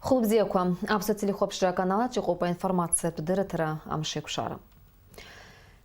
Хлубзеква, абсолютно канала, чекопа информация пидеретера Амшекшара.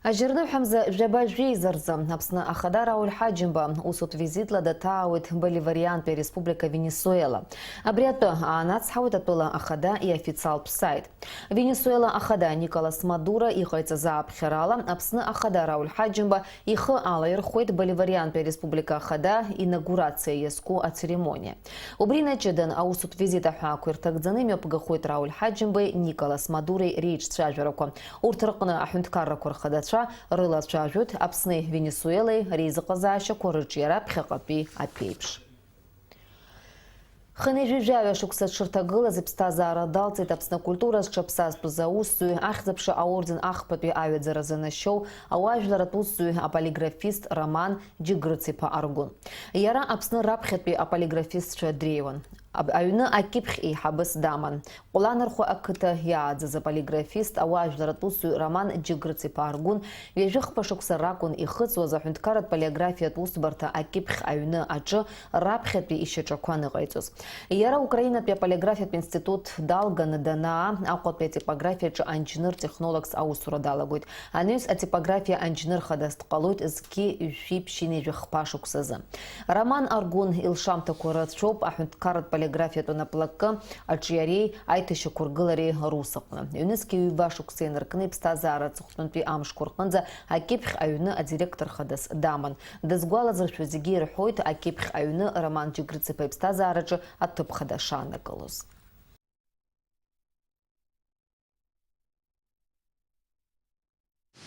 Ажирны хамза жабажи зарза, абсна ахадара ульхаджимба, усут визитла датауит Боливарианпе Республика Венесуэла. Абриато анацхауит атула ахада и официал сайт. Венесуэла ахада Николас Мадуро и хайца за абхирала, абсна ахадара ульхаджимба и ха алайрхуит Боливарианпе Республика ахада инаугурация еску а церемония. Убрина чеден аусут визита хакуиртак заними опгахуит Рауль Хаджимбе Николас Мадурой речь чажероко. Уртракна ахунткарра курхада рыла чажут апсны Венесуэлы ризыказаша корычера пхекапи апейпш. Ханежижавя шуксат шыртагыла зипстазара далцит апсна культура шчапсаз пузаусую ахзапша аорден ахпапи аведзаразана шоу ауажларатусую аполиграфист Роман Джигрыципа Аргун. Яра апсны рапхетпи аполиграфист Шадреван. Аюны акипх и хабыс даман. Уланарху акыта яадза полиграфист ауажларатусую Роман Джигрыципа Аргун вежих пашукса ракун и хыцуа захунткарат полиграфия тусбарта акипх аюны ачы рапхетпи ища чакваны гайцус. Яра Украина пе полиграфия институт далганы дана акот пе типография чы анчиныр технологс аусура далагует. Анюс а типография анчиныр хадаст қалует изки шипшини жихпашуксазы. Роман Аргун илшамта курат шоп ахунткарат полиграфия то на плакка ачиярей айтышы кургылари русақны. Юнески юбашук сенер книп стазара цухтунпи амш курқынза акипх аюны а директор хадас даман. Дезгуала зашвезиги рхойт акипх аюны Роман Джигрыципа стазарачы аттып хадашаны кылыз.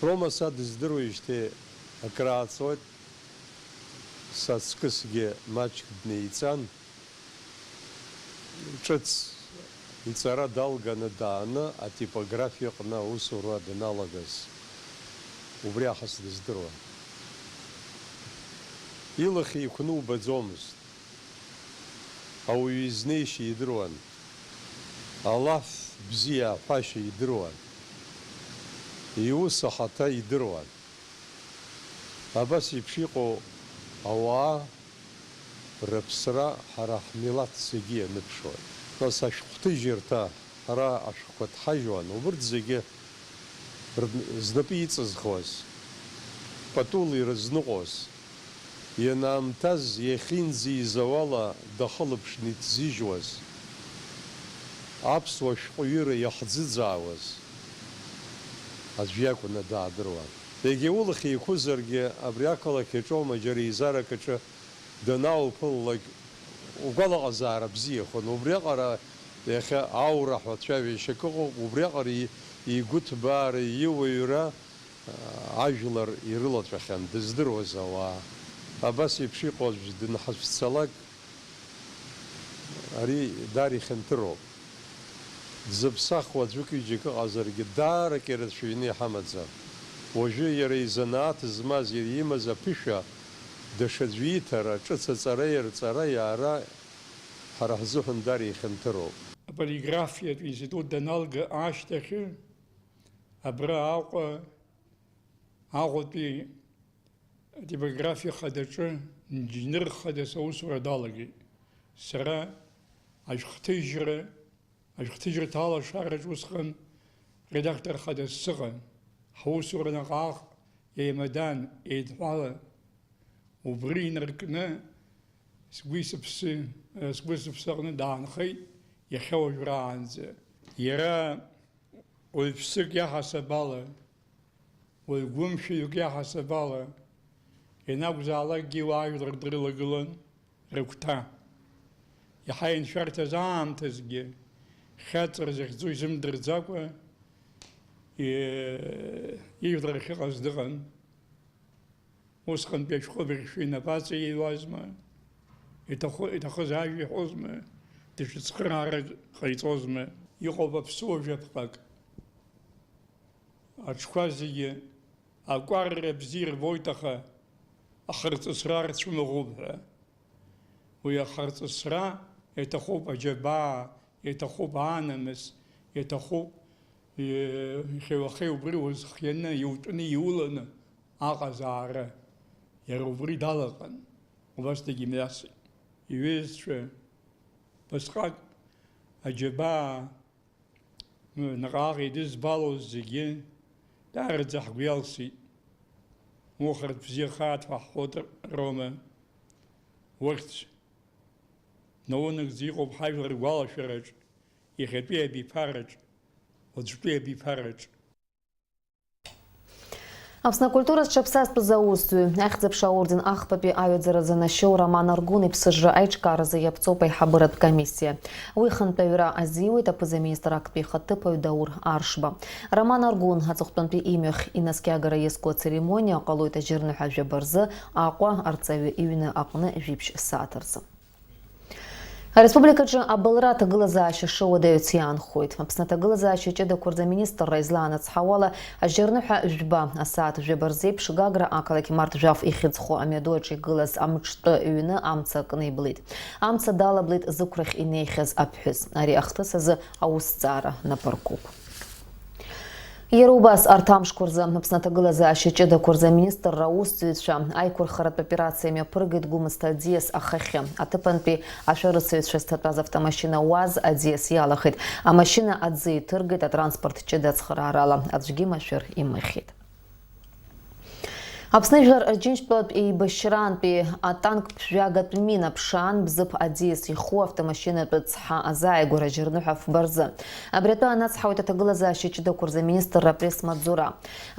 Рома сад здоровиште окрацот сацкысге мачк днейцан чец ицара далгана дана а типография на усура деналагас убряхас здорово илахи кну бадзомс а уизнейший ядрон Аллах бзия фаши ядрон иуса хата ядрон абас ипшико ауа рапсра харахмилат сиги нпшой нас ашхты жерта хара ашхот хажуан убрд зиги знапиц зхос патулы разногос янамтаз ехинзи завала дахалбшнит зижваз апсва шқуира яхзизаваз азжакуна дадрва егеулахи кузерге абрякала кечома джаризара кеча данау пуллак угала азара бзихон убрякара яха аура хватчави шекого убрякари и гутбар ювира ажлар ирылат вахан дздырозава абас ипшиқоз дин хасфсалак ари дари хентро зыбсах ваджукиджика азарги дара керет швини хамадза وجه يريزنات زماز يريمز بيشا دشدويتر تشصصرير صريارا حرحزهن داري خنترو полиграфия институт даналга аштахи абраауqa аготи типография хадача инженер хадасаусура далаги сара ашхтижра тала шараж усхан редактор хадасыган حوسور نقاق يمدان إدفال وبرين ركنا سويس بسرنا دان خي يخوج رانز يرى والفسق يا حسبالة والقمشي يا حسبالة يناقز على جواي ودردر لقلن ركتا يحين شرط زام تزجي خاطر زخزوي زمدر زاقوة يقدر يخلص دغن وسخن بيشخو برشينا باسي يوازما يتخذ هاجي حزمة تشتخرار خيطوزمة يقوب بسوجة بقاك أتشخازي أقوار بزير بويتخا أخرت إصرار تشمغوبها ويا خرت إصرار يتخوب جباع يتخوب عنمس يتخوب خيو بريوز خينا يوتني يولنا أغازارة يروبري دالقن وبس تجي ملاسي يويس بس خاك аџьабаа наҟ-ааҟ идызбалоз зегьы даараӡа ҳгәы иалсит. Ухыртә бзиахаат ҳәа ҳҳәоит Рома. Урҭ наунагӡа иҟоуп ҳажәлар ргәалашәараҿ, иахьатәи абиԥараҿ, уаҵәтәи абиԥараҿ. Аԥсны акультура зҿаԥсазтәыз аусзуҩ, ахьӡ-аԥша аорден ахԥатәи аҩаӡаразы нашьоу Роман Аргун иԥсыжра аиҿкааразы иаԥҵоуп аиҳабыратә комиссиа. Уи хантәаҩра азиуит аԥыза-министр актәи ихаҭыԥаҩ Даур Аршба. Роман Аргун аҵыхәтәантәи имҩахь инаскьагара иазку ацеремониа ҟалоит аџьырныҳәа жәаба рзы Аҟәа арҵаҩы иҩны аҟны жәибжь сааҭ рзы. Ареспубликаҿы абылра аҭагылазаашьа шыуадаҩц иаанхоит. Аԥсны аҭагылазаашьа аҷыдақәа рзы-аминистрра излаанацҳауала аџьырныҳәа жәба асааҭ жәаба рзеиԥш Гагра ақалақь Мартжәаф ихьыӡхо амҩаду аҿы игылаз амҿтәы ҩны амца акны иблит. Амца далаблит зықәрахь инеихьаз аԥҳәыс. Ари ахҭыс азы аусҭҵаара напаркуп. Иара убас арҭ амшқәа рзы Аԥсны аҭагылазаашьа аҷыдақәа рзы-аминистрра аусзуҩцәа аиқәырхаратә операциа мҩаԥыргеит Гәымсҭа аӡиас ахахьы. Аҭыԥантәи ашәарыцаҩцәа зҭатәаз автомашьына УАЗ аӡиас иалахеит. Амашьына аӡы иҭыргеит атранспорт ҷыда ацхыраарала. Аӡәгьы машәыр имыхьит. Аԥсны жәлар рџьынџьтәылатә еибашьраантәи атанк ԥжәагатә мина ԥшаан бзыԥ аӡиас иху автомашьынатәы цҳа азааигәара аџьырныҳәа фба рзы. Абри атәы анацҳауеит аҭагылазаашьа аҷыдақәа рзы-аминистрра апресс-маҵзура.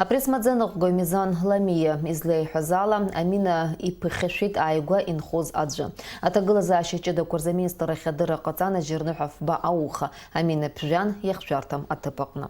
Апресс-маӡаныҟәгаҩ Мизан Ламиа излеиҳәаз ала амина иԥыхьашәеит ааигәа инхоз аӡәы. Аҭагылазаашьа аҷыдақәа рзы-аминистрра ахьадырра ҟаҵан аџьырныҳәа фба ауха. Амина ԥжәан иахьшәарҭам аҭыԥ аҟны.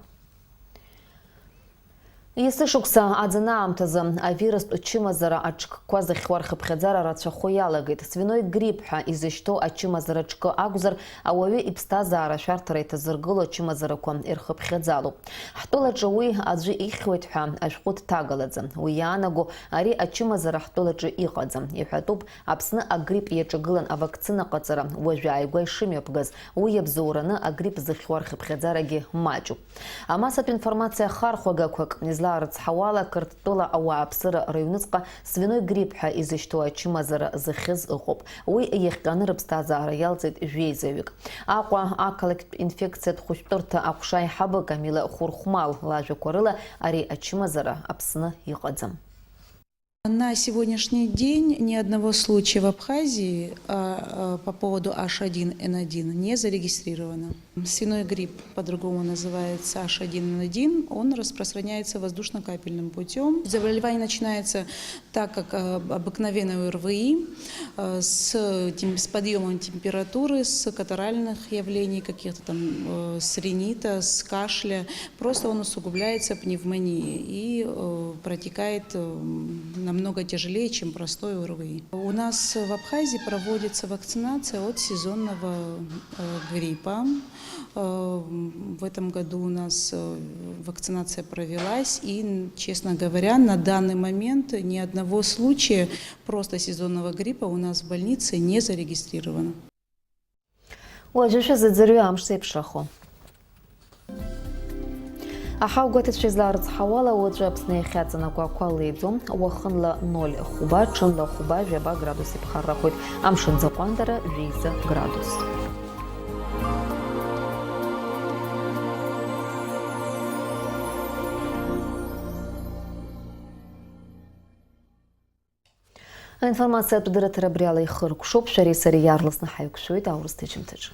Есышықәса аӡынаамҭазы авирустә чымазара аҿкқәа зыхьуа рхыԥхьаӡара рацәахо иалагеит. Свиноид грипп ҳәа изышьҭоу ачымазара аҿкы акәзар, ауаҩы иԥсҭазаара ашәарҭара иҭазыргыло ачымазарақәа ирхыԥхьаӡалоуп. Ҳтәылаҿы уи аӡәы ихьуеит ҳәа ашәҟәы дҭагалаӡам. Уи иаанаго ари ачымазара ҳтәылаҿы иҟаӡам. Иҳәатәуп Аԥсны агрипп иаҿагылан авакцина ҟаҵара уажәы ааигәа ишымҩаԥгаз. Уи иабзоураны агрипп зыхьуа рхыԥхьаӡарагьы маҷуп. Амасатә информациа хархәагақәак излаарыцҳауала Қырҭтәыла ауааԥсыра рыҩныҵҟа свиноид грипп ҳәа изышьҭоу ачымазара зыхьыз ыҟоуп. Уи иахҟьаны рыԥсҭазаара иалҵит жәеизаҩык. Аҟәа ақалақьтә инфекциатә хәышәтәырҭа аҟәша аиҳабы Камила Хурхмал лажәақәа рыла ари ачымазара Аԥсны иҟаӡам. На сегодняшний день ни одного случая в Абхазии по поводу H1N1 не зарегистрировано. Свиной грипп, по-другому называется H1N1, он распространяется воздушно-капельным путем. Заболевание начинается так, как обыкновенное ОРВИ, с подъемом температуры, с катаральных явлений, каких-то там с ринита, с кашля. Просто он усугубляется пневмонией и протекает намного тяжелее, чем простой ОРВИ. У нас в Абхазии проводится вакцинация от сезонного гриппа. В этом году у нас вакцинация провелась, и, честно говоря, на данный момент ни одного случая просто сезонного гриппа у нас в больнице не зарегистрировано. Аҳаугәаҭацәа излаарыцҳауала уаҵәы Аԥсны иахьаҵанакуақәа леиӡом. Уахынла 0 хәба, ҽынла хәба жәаба градус иԥхаррахоит. Амшынӡа ҟәандара 1 градус. Аинформациатә дырраҭара абри ала ихыркәшоуп. Шәареи сареи иаарласны ҳаиқәшәоит аурыс ҭыџьымҭаҿы.